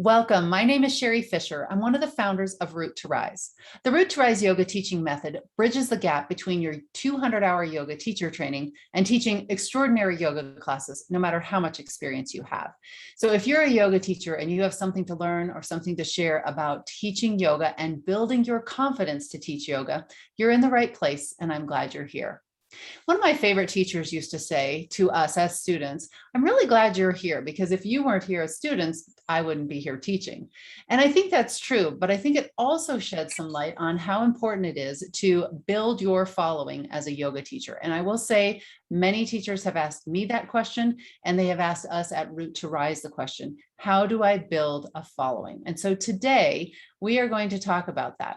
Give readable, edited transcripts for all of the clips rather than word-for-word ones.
Welcome. My name is Sheri Fisher. I'm one of the founders of Root to Rise. The Root to Rise yoga teaching method bridges the gap between your 200-hour yoga teacher training and teaching extraordinary yoga classes, no matter how much experience you have. So if you're a yoga teacher and you have something to learn or something to share about teaching yoga and building your confidence to teach yoga, you're in the right place, and I'm glad you're here. One of my favorite teachers used to say to us as students, I'm really glad you're here because if you weren't here as students, I wouldn't be here teaching. And I think that's true, but I think it also sheds some light on how important it is to build your following as a yoga teacher. And I will say many teachers have asked me that question, and they have asked us at Root to Rise the question, how do I build a following? And so today we are going to talk about that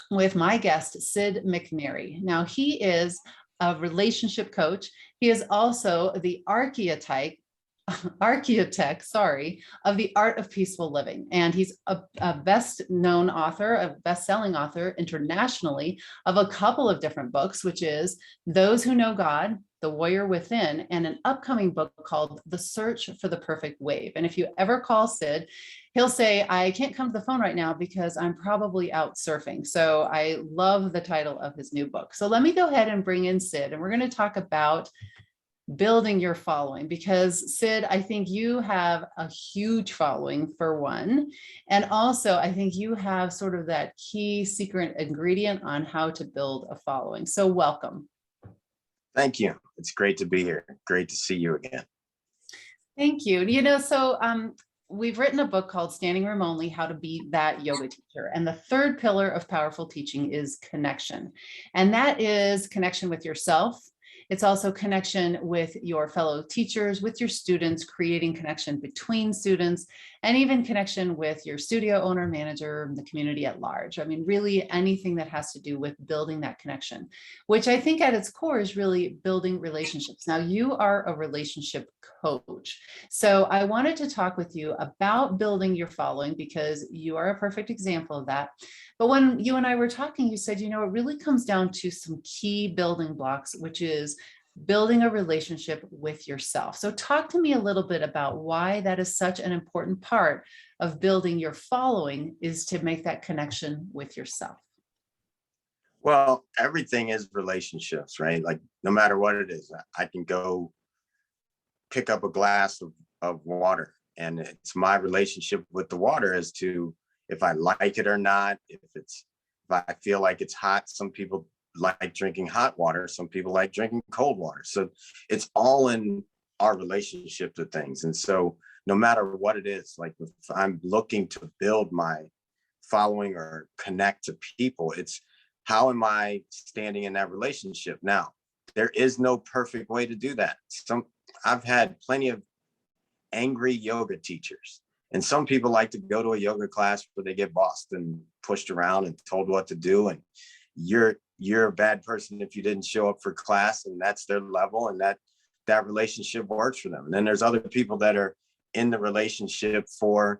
with my guest, Sid McNairy. Now, he is a relationship coach. He is also the architect of the art of peaceful living. And he's a best-known author, a best-selling author internationally of a couple of different books, which is Those Who Know God, The Warrior Within, and an upcoming book called The Search for the Perfect Wave. And if you ever call Sid, he'll say, I can't come to the phone right now because I'm probably out surfing. So I love the title of his new book. So let me go ahead and bring in Sid, and we're going to talk about building your following, because Sid, I think you have a huge following for one. And also I think you have sort of that key secret ingredient on how to build a following. So welcome. Thank you. It's great to be here. Great to see you again. Thank you. We've written a book called Standing Room Only, How to Be That Yoga Teacher. And the third pillar of powerful teaching is connection. And that is connection with yourself. It's also connection with your fellow teachers, with your students, creating connection between students, and even connection with your studio owner, manager, the community at large. I mean, really anything that has to do with building that connection, which I think at its core is really building relationships. Now, you are a relationship coach. So I wanted to talk with you about building your following because you are a perfect example of that. But when you and I were talking, you said, it really comes down to some key building blocks, which is building a relationship with yourself. So talk to me a little bit about why that is such an important part of building your following, is to make that connection with yourself. Well, everything is relationships, right? Like no matter what it is, I can go pick up a glass of water, and it's my relationship with the water as to if I like it or not, if I feel like it's hot. Some people like drinking hot water, some people like drinking cold water. So it's all in our relationship to things. And so no matter what it is, like if I'm looking to build my following or connect to people, it's how am I standing in that relationship? Now, there is no perfect way to do that. I've had plenty of angry yoga teachers, and some people like to go to a yoga class where they get bossed and pushed around and told what to do. And you're a bad person if you didn't show up for class, and that's their level, and that relationship works for them. And then there's other people that are in the relationship for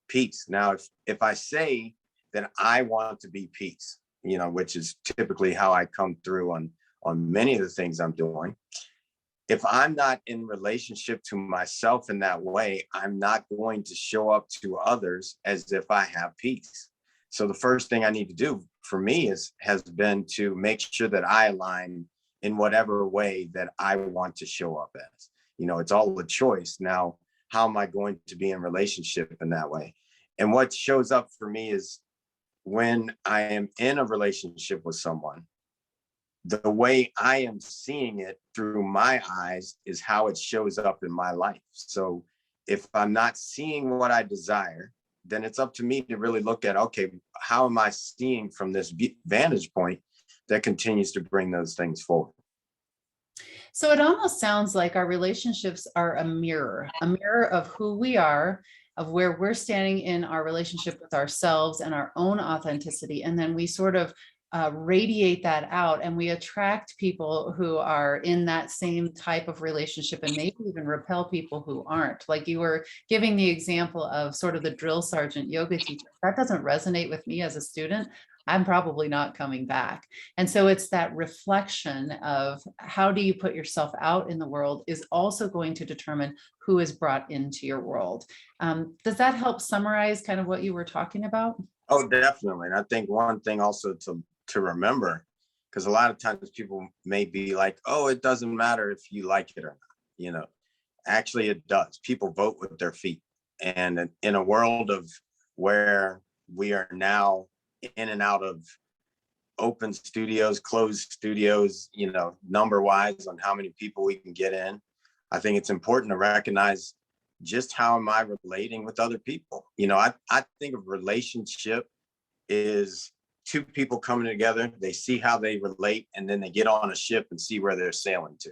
peace. Now, if I say that I want to be peace, which is typically how I come through on many of the things I'm doing, if I'm not in relationship to myself in that way, I'm not going to show up to others as if I have peace. So the first thing I need to do for me has been to make sure that I align in whatever way that I want to show up as. It's all a choice. Now, how am I going to be in relationship in that way? And what shows up for me is when I am in a relationship with someone, the way I am seeing it through my eyes is how it shows up in my life. So if I'm not seeing what I desire, then it's up to me to really look at, okay, how am I seeing from this vantage point that continues to bring those things forward? So it almost sounds like our relationships are a mirror of who we are, of where we're standing in our relationship with ourselves and our own authenticity. And then we sort of radiate that out, and we attract people who are in that same type of relationship, and maybe even repel people who aren't. Like you were giving the example of sort of the drill sergeant yoga teacher. That doesn't resonate with me as a student, I'm probably not coming back. And so it's that reflection of how do you put yourself out in the world is also going to determine who is brought into your world. Does that help summarize kind of what you were talking about? Oh, definitely. And I think one thing also to remember, because a lot of times people may be like, oh, it doesn't matter if you like it or not. You know, actually it does. People vote with their feet. And in a world of where we are now in and out of open studios, closed studios, you know, number wise on how many people we can get in, I think it's important to recognize just how am I relating with other people. You know, I think of relationship is two people coming together, they see how they relate, and then they get on a ship and see where they're sailing to.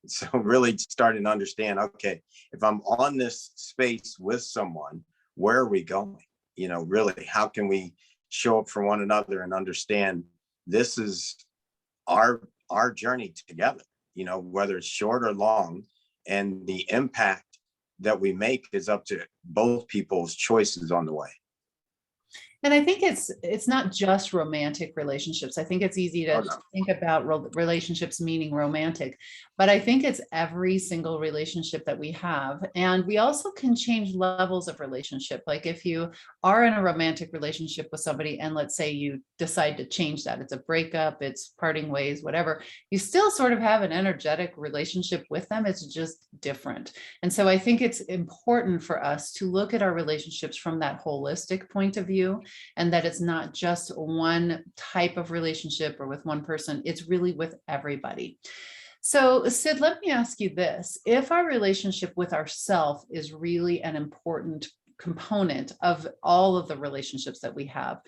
So really starting to understand, okay, if I'm on this space with someone, where are we going? You know, really, how can we show up for one another and understand this is our journey together, you know, whether it's short or long, and the impact that we make is up to both people's choices on the way. And I think it's not just romantic relationships. I think it's easy to think about relationships meaning romantic, but I think it's every single relationship that we have. And we also can change levels of relationship. Like if you are in a romantic relationship with somebody, and let's say you decide to change that, it's a breakup, it's parting ways, whatever, you still sort of have an energetic relationship with them. It's just different. And so I think it's important for us to look at our relationships from that holistic point of view, and that it's not just one type of relationship or with one person, it's really with everybody. So Sid, let me ask you this. If our relationship with ourself is really an important component of all of the relationships that we have,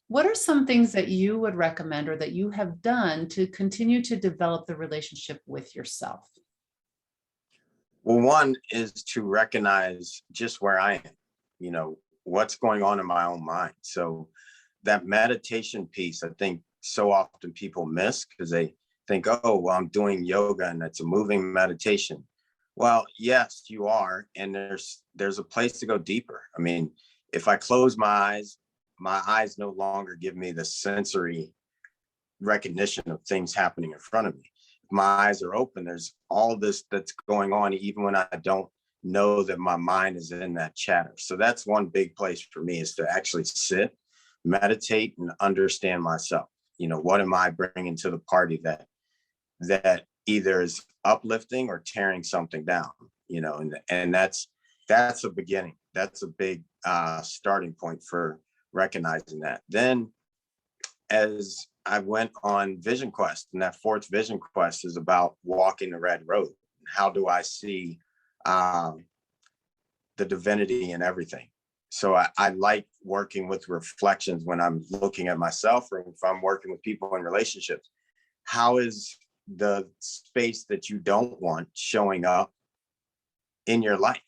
what are some things that you would recommend or that you have done to continue to develop the relationship with yourself? Well, one is to recognize just where I am, you know, what's going on in my own mind. So that meditation piece, I think so often people miss because they think, oh, well, I'm doing yoga and it's a moving meditation. Well, yes, you are. And there's a place to go deeper. I mean, if I close my eyes no longer give me the sensory recognition of things happening in front of me. If my eyes are open, there's all this that's going on, even when I don't know that my mind is in that chatter. So that's one big place for me, is to actually sit, meditate, and understand myself. You know, what am I bringing to the party that either is uplifting or tearing something down? You know, and that's a beginning. That's a big starting point for recognizing that. Then, as I went on Vision Quest, and that fourth Vision Quest is about walking the red road. How do I see the divinity in everything? So I like working with reflections when I'm looking at myself, or if I'm working with people in relationships. How is the space that you don't want showing up in your life?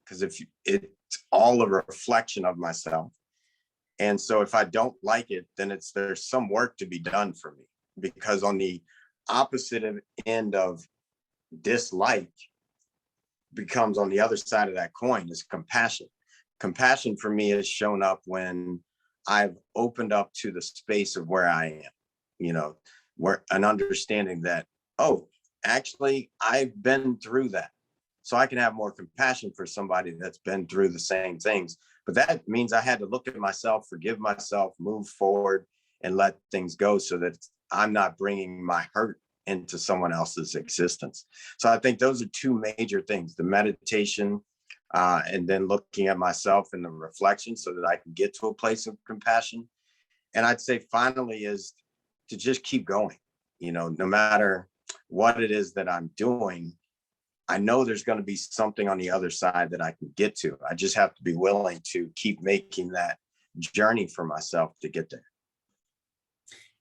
Because it's all a reflection of myself. And so if I don't like it, then there's some work to be done for me, because on the opposite end of dislike becomes, on the other side of that coin, is compassion. Compassion for me has shown up when I've opened up to the space of where I am, you know, where an understanding that, oh, actually, I've been through that. So I can have more compassion for somebody that's been through the same things. But that means I had to look at myself, forgive myself, move forward, and let things go, so that I'm not bringing my hurt into someone else's existence. So I think those are two major things: the meditation, and then looking at myself in the reflection, so that I can get to a place of compassion. And I'd say finally is to just keep going. You know, no matter what it is that I'm doing, I know there's going to be something on the other side that I can get to. I just have to be willing to keep making that journey for myself to get there.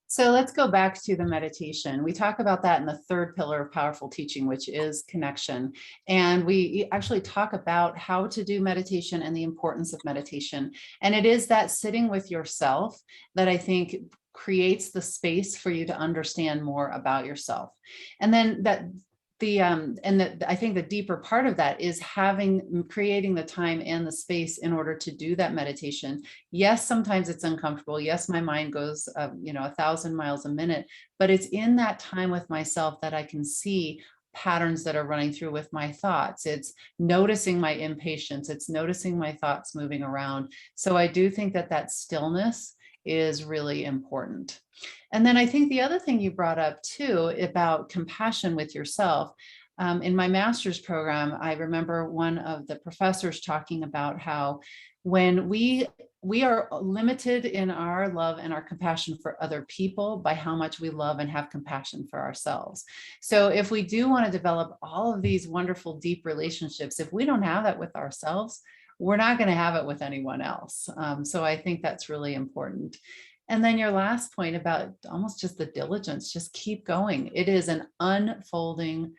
So let's go back to the meditation. We talk about that in the third pillar of powerful teaching, which is connection. And we actually talk about how to do meditation and the importance of meditation. And it is that sitting with yourself that I think creates the space for you to understand more about yourself. And then that I think the deeper part of that is creating the time and the space in order to do that meditation. Yes, sometimes it's uncomfortable. Yes, my mind goes, 1,000 miles a minute, but it's in that time with myself that I can see patterns that are running through with my thoughts. It's noticing my impatience. It's noticing my thoughts moving around. So I do think that stillness is really important. And then I think the other thing you brought up too about compassion with yourself. In my master's program, I remember one of the professors talking about how when we are limited in our love and our compassion for other people by how much we love and have compassion for ourselves. So if we do want to develop all of these wonderful, deep relationships, if we don't have that with ourselves, we're not going to have it with anyone else. So I think that's really important. And then your last point about almost just the diligence, just keep going. It is an unfolding,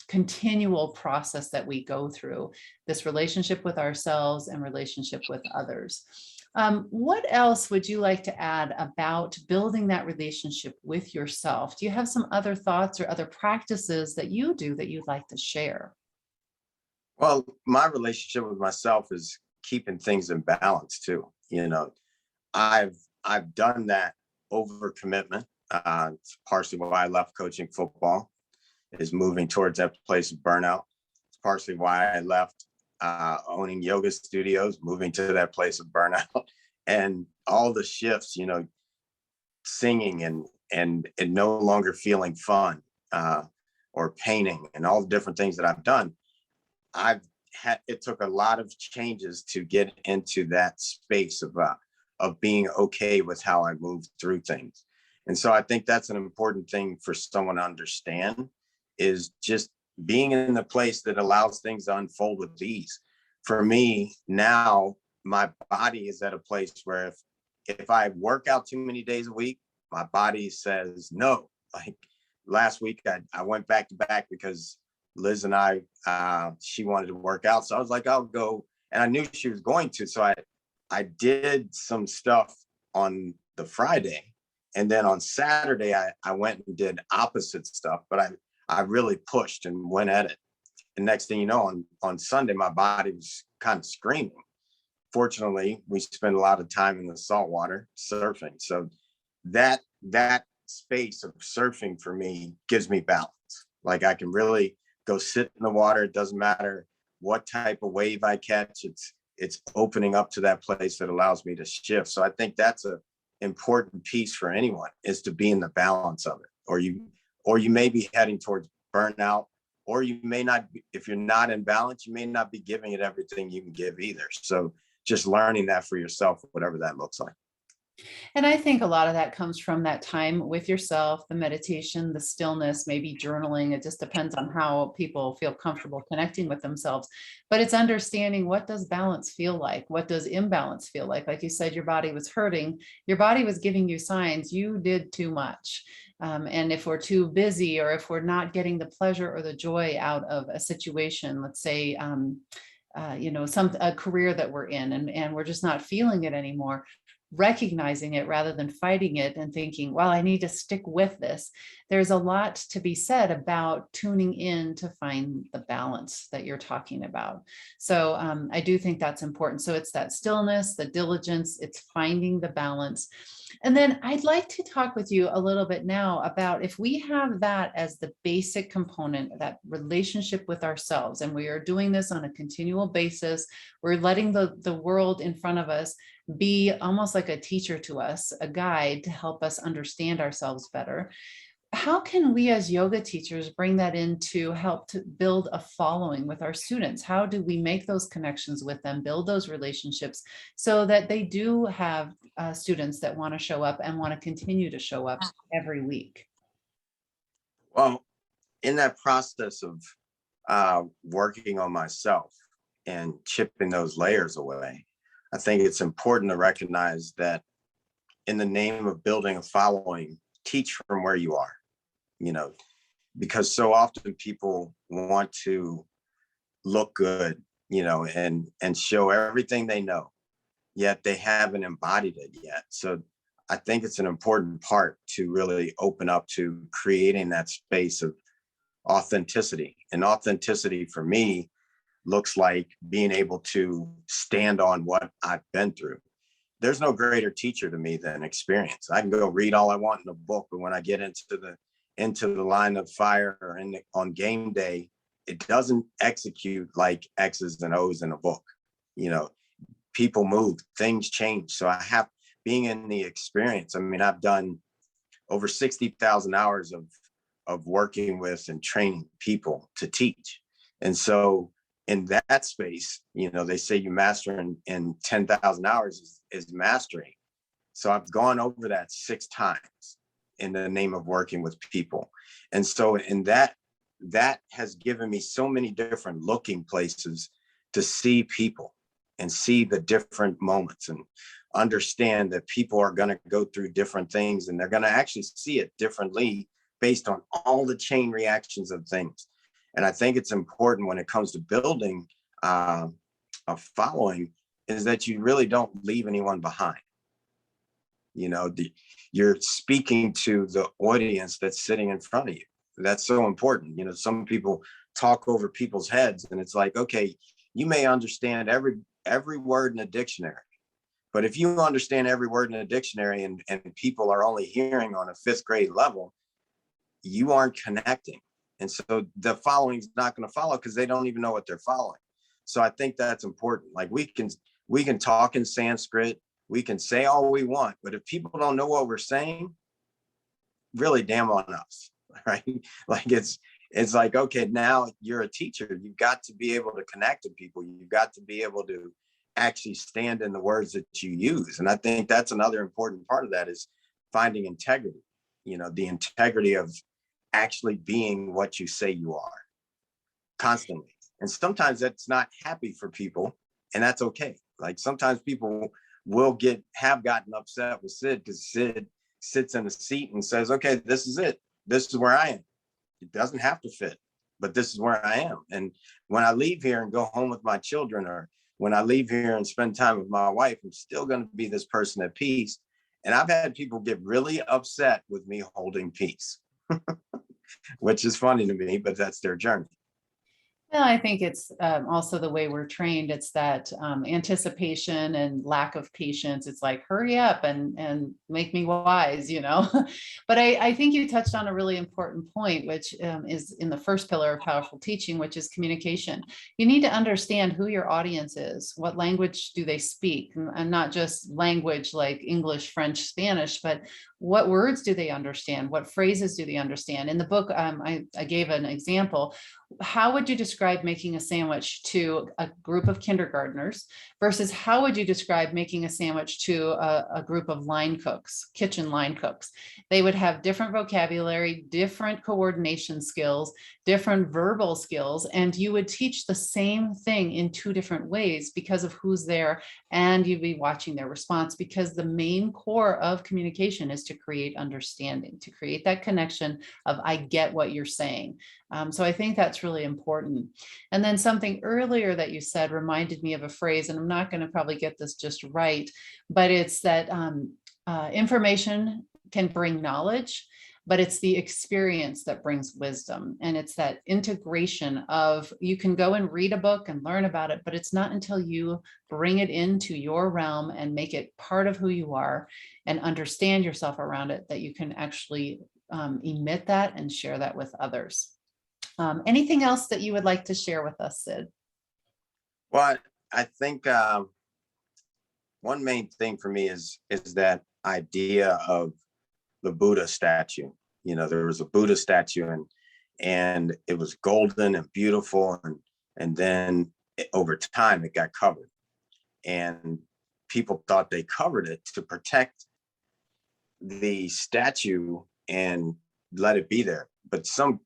continual process that we go through, this relationship with ourselves and relationship with others. What else would you like to add about building that relationship with yourself? Do you have some other thoughts or other practices that you do that you'd like to share? Well, my relationship with myself is keeping things in balance too. I've done that over commitment. It's partially why I left coaching football, is moving towards that place of burnout. It's partially why I left owning yoga studios, moving to that place of burnout, and all the shifts. Singing and no longer feeling fun, or painting, and all the different things that I've done. It took a lot of changes to get into that space of being okay with how I moved through things. And so I think that's an important thing for someone to understand, is just being in the place that allows things to unfold with ease. For me now, my body is at a place where if I work out too many days a week, my body says no. Like last week, I went back to back because Liz and I, she wanted to work out. So I was like, I'll go. And I knew she was going to. So I did some stuff on the Friday. And then on Saturday, I went and did opposite stuff, but I really pushed and went at it. And next thing you know, on Sunday, my body was kind of screaming. Fortunately, we spend a lot of time in the saltwater surfing. So that space of surfing for me gives me balance. Like I can really go sit in the water. It doesn't matter what type of wave I catch. It's opening up to that place that allows me to shift. So I think that's a important piece for anyone, is to be in the balance of it. Or you may be heading towards burnout, or you may not be, if you're not in balance, you may not be giving it everything you can give either. So just learning that for yourself, whatever that looks like. And I think a lot of that comes from that time with yourself, the meditation, the stillness, maybe journaling. It just depends on how people feel comfortable connecting with themselves. But it's understanding, what does balance feel like? What does imbalance feel like? Like you said, your body was hurting. Your body was giving you signs you did too much. And if we're too busy, or if we're not getting the pleasure or the joy out of a situation, let's say, a career that we're in, and we're just not feeling it anymore, recognizing it rather than fighting it and thinking, well, I need to stick with this. There's a lot to be said about tuning in to find the balance that you're talking about. So I do think that's important. So it's that stillness, the diligence, it's finding the balance. And then I'd like to talk with you a little bit now about, if we have that as the basic component, that relationship with ourselves, and we are doing this on a continual basis, we're letting the world in front of us be almost like a teacher to us, a guide to help us understand ourselves better. How can we as yoga teachers bring that in to help to build a following with our students? How do we make those connections with them, build those relationships so that they do have students that want to show up and want to continue to show up every week? Well, in that process of working on myself and chipping those layers away, I think it's important to recognize that in the name of building a following, teach from where you are, because so often people want to look good, and show everything they know, yet they haven't embodied it yet. So I think it's an important part to really open up to creating that space of authenticity. And authenticity for me looks like being able to stand on what I've been through. There's no greater teacher to me than experience. I can go read all I want in a book, but when I get into the line of fire or on game day, it doesn't execute like X's and O's in a book. You know, people move, things change. So I have, being in the experience, I mean, I've done over 60,000 hours of working with and training people to teach. And so in that space, you know, they say you master in 10,000 hours is mastering. So I've gone over that 6 times in the name of working with people. And so in that has given me so many different looking places to see people and see the different moments and understand that people are going to go through different things and they're going to actually see it differently based on all the chain reactions of things. And I think it's important when it comes to building a following is that you really don't leave anyone behind. You know, you're speaking to the audience that's sitting in front of you. That's so important. You know, some people talk over people's heads and it's like, okay, you may understand every word in a dictionary, but if you understand every word in a dictionary and people are only hearing on a 5th grade level, you aren't connecting. And so the following is not going to follow because they don't even know what they're following. So I think that's important. Like we can talk in Sanskrit, we can say all we want, but if people don't know what we're saying, really damn on us, right? Like it's like, okay, now you're a teacher. You've got to be able to connect to people. You've got to be able to actually stand in the words that you use. And I think that's another important part of that is finding integrity, you know, the integrity of actually being what you say you are constantly. And sometimes that's not happy for people, and that's okay. Like sometimes people will have gotten upset with Sid because Sid sits in a seat and says, okay, this is it. This is where I am. It doesn't have to fit, but this is where I am. And when I leave here and go home with my children, or when I leave here and spend time with my wife, I'm still going to be this person at peace. And I've had people get really upset with me holding peace, which is funny to me, but that's their journey. Well, I think it's also the way we're trained. It's that anticipation and lack of patience. It's like, hurry up and make me wise, you know. But I think you touched on a really important point, which is in the first pillar of powerful teaching, which is communication. You need to understand who your audience is. What language do they speak? And not just language like English, French, Spanish, but what words do they understand? What phrases do they understand? In the book, I gave an example. How would you describe making a sandwich to a group of kindergartners versus how would you describe making a sandwich to a group of line cooks, kitchen line cooks? They would have different vocabulary, different coordination skills, different verbal skills, and you would teach the same thing in 2 different ways because of who's there, and you'd be watching their response, because the main core of communication is to create understanding, to create that connection of I get what you're saying. So I think that's really important. And then something earlier that you said reminded me of a phrase, and I'm not going to probably get this just right, but it's that information can bring knowledge, but it's the experience that brings wisdom. And it's that integration of, you can go and read a book and learn about it, but it's not until you bring it into your realm and make it part of who you are and understand yourself around it that you can actually emit that and share that with others. Anything else that you would like to share with us, Sid? Well, I think one main thing for me is that idea of the Buddha statue. You know, there was a Buddha statue and it was golden and beautiful. And then over time it got covered, and people thought they covered it to protect the statue and let it be there. But some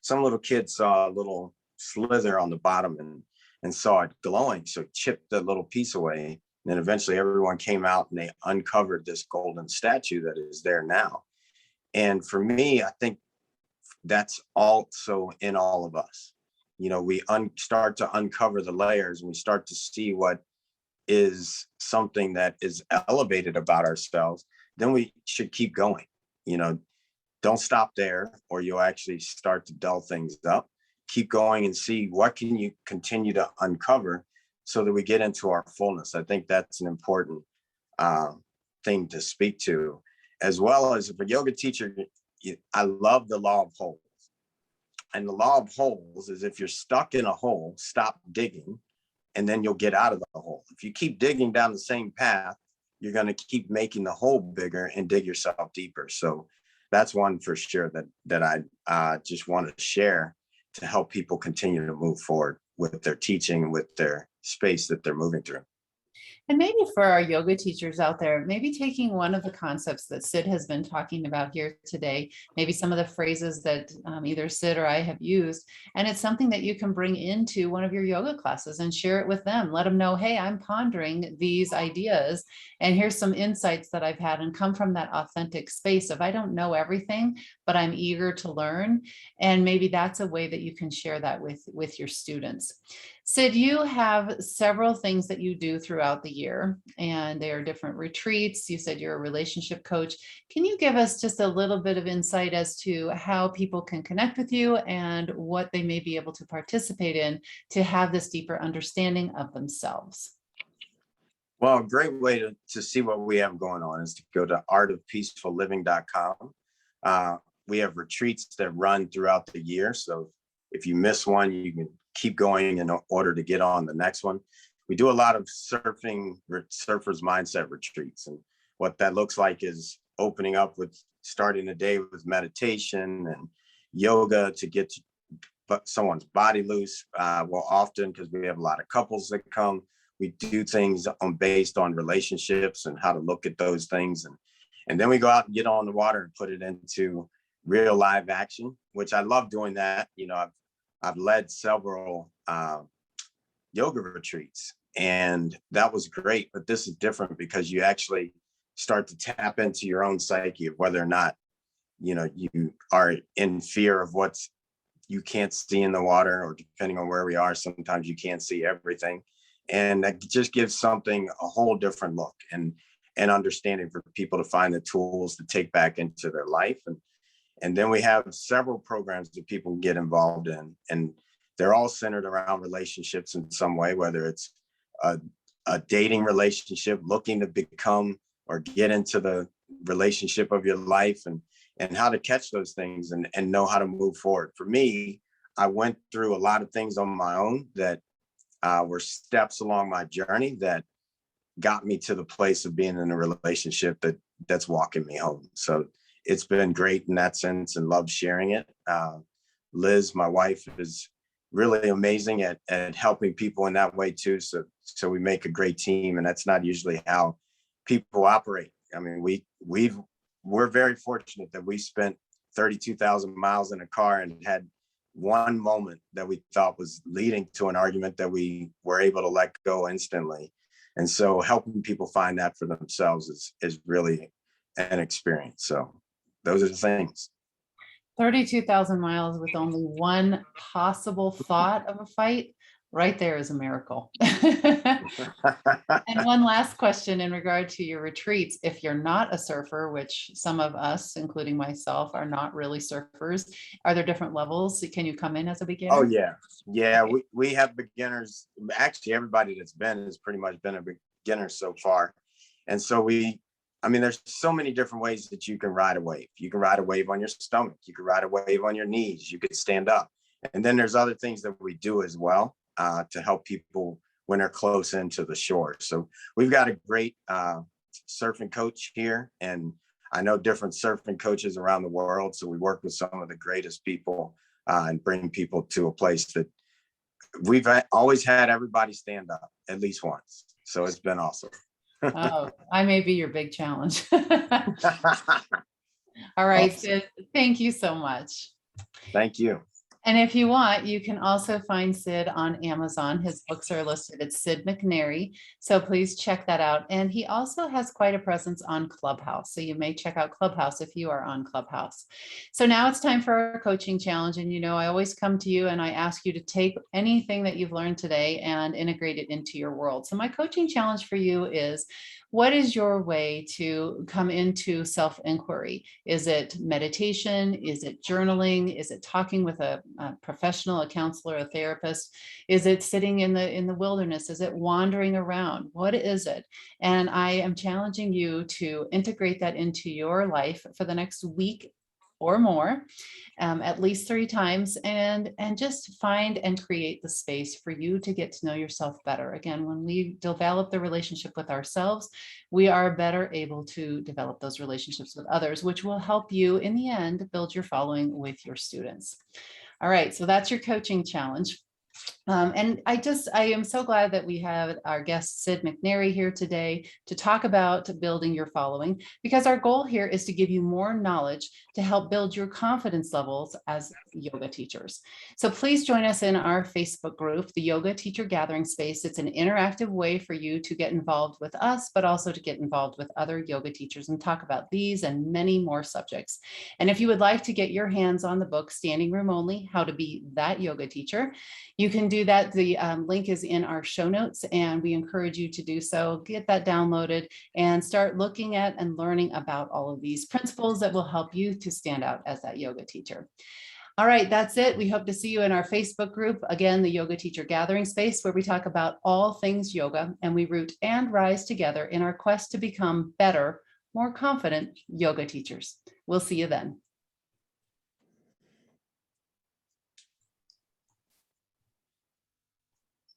little kid saw a little slither on the bottom and saw it glowing. So it chipped the little piece away. And then eventually everyone came out and they uncovered this golden statue that is there now. And for me, I think that's also in all of us. You know, we start to uncover the layers and we start to see what is something that is elevated about ourselves. Then we should keep going. You know, don't stop there, or you'll actually start to dull things up. Keep going and see what can you continue to uncover so that we get into our fullness. I think that's an important thing to speak to, as well as if a yoga teacher, I love the law of holes. And the law of holes is if you're stuck in a hole, stop digging, and then you'll get out of the hole. If you keep digging down the same path, you're going to keep making the hole bigger and dig yourself deeper. So that's one for sure that I just want to share to help people continue to move forward with their teaching and with their space that they're moving through. And maybe for our yoga teachers out there, maybe taking one of the concepts that Sid has been talking about here today, maybe some of the phrases that either Sid or I have used, and it's something that you can bring into one of your yoga classes and share it with them. Let them know, hey, I'm pondering these ideas, and here's some insights that I've had, and come from that authentic space of I don't know everything, but I'm eager to learn. And maybe that's a way that you can share that with your students. Sid, you have several things that you do throughout the year, and they are different retreats. You said you're a relationship coach. Can you give us just a little bit of insight as to how people can connect with you and what they may be able to participate in to have this deeper understanding of themselves? Well, a great way to see what we have going on is to go to artofpeacefulliving.com. We have retreats that run throughout the year. So if you miss one, you can keep going in order to get on the next one. We do a lot of surfers mindset retreats. And what that looks like is opening up with starting the day with meditation and yoga to get someone's body loose. Well, often, because we have a lot of couples that come, we do things based on relationships and how to look at those things. And then we go out and get on the water and put it into real live action, which I love doing that. You know, I've led several yoga retreats, and that was great. But this is different because you actually start to tap into your own psyche of whether or not, you know, you are in fear of what's you can't see in the water, or depending on where we are, sometimes you can't see everything. And that just gives something a whole different look and understanding for people to find the tools to take back into their life. And then we have several programs that people can get involved in, and they're all centered around relationships in some way, whether it's a dating relationship, looking to become or get into the relationship of your life, and how to catch those things and know how to move forward. For me, I went through a lot of things on my own that were steps along my journey that got me to the place of being in a relationship that's walking me home. So it's been great in that sense, and love sharing it. Liz, my wife, is really amazing at helping people in that way too. So we make a great team, and that's not usually how people operate. I mean, we're very fortunate that we spent 32,000 miles in a car and had one moment that we thought was leading to an argument that we were able to let go instantly. And so helping people find that for themselves is really an experience. So those are the things. 32,000 miles with only one possible thought of a fight, right there is a miracle. And one last question in regard to your retreats. If you're not a surfer, which some of us, including myself, are not really surfers, are there different levels? Can you come in as a beginner? Oh, yeah. Yeah, okay. We have beginners. Actually, everybody that's been has pretty much been a beginner so far. And so there's so many different ways that you can ride a wave. You can ride a wave on your stomach. You can ride a wave on your knees. You could stand up. And then there's other things that we do as well to help people when they're close into the shore. So we've got a great surfing coach here, and I know different surfing coaches around the world. So we work with some of the greatest people and bring people to a place that we've always had everybody stand up at least once. So it's been awesome. Oh, I may be your big challenge. All right, Sid, thank you so much. Thank you. And if you want, you can also find Sid on Amazon. His books are listed. It's Sid McNairy. So please check that out. And he also has quite a presence on Clubhouse. So you may check out Clubhouse if you are on Clubhouse. So now it's time for our coaching challenge. And I always come to you and I ask you to take anything that you've learned today and integrate it into your world. So my coaching challenge for you is, what is your way to come into self-inquiry? Is it meditation? Is it journaling? Is it talking with a professional, a counselor, a therapist? Is it sitting in the wilderness? Is it wandering around? What is it? And I am challenging you to integrate that into your life for the next week or more, at least 3 times, and just find and create the space for you to get to know yourself better. Again, when we develop the relationship with ourselves, we are better able to develop those relationships with others, which will help you in the end build your following with your students. All right, so that's your coaching challenge. And I am so glad that we have our guest Sid McNairy here today to talk about building your following, because our goal here is to give you more knowledge to help build your confidence levels as yoga teachers. So please join us in our Facebook group, the Yoga Teacher Gathering Space. It's an interactive way for you to get involved with us, but also to get involved with other yoga teachers and talk about these and many more subjects. And if you would like to get your hands on the book, Standing Room Only, How to Be That Yoga Teacher, you can do that. The link is in our show notes, and we encourage you to do so. Get that downloaded and start looking at and learning about all of these principles that will help you to stand out as that yoga teacher. All right, that's it. We hope to see you in our Facebook group. Again, the Yoga Teacher Gathering Space, where we talk about all things yoga, and we root and rise together in our quest to become better, more confident yoga teachers. We'll see you then.